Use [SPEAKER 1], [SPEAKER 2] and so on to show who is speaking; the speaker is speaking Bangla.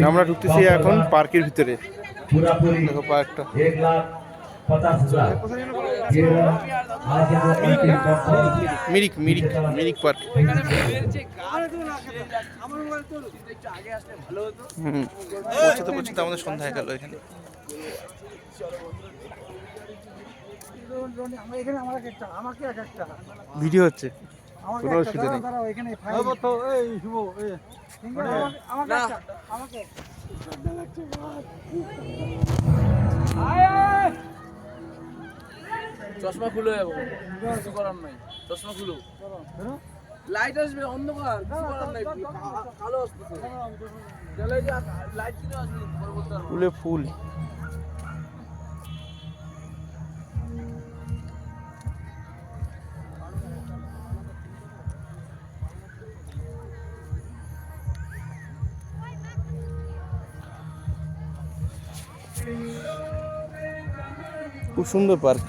[SPEAKER 1] আমরা ঢুকতেছি এখন পার্কের ভিতরে। দেখো পার্কটা মিরিক মিরিক মিরিক পার্ক। পৌঁছতে পৌঁছতে আমাদের সন্ধ্যা হয়ে গেল এখানে। ভিডিও হচ্ছে, কোনো অসুবিধা নেই।
[SPEAKER 2] চশমা খুলে যাবো, কিছু করার নাই। চশমা খুলো, লাইট আসবে, অন্ধকার, কিছু করার নাই। কালো আসতেছে, লাইট কিনে আসবে,
[SPEAKER 1] ফুলে ফুল। খুব সুন্দর পার্ক।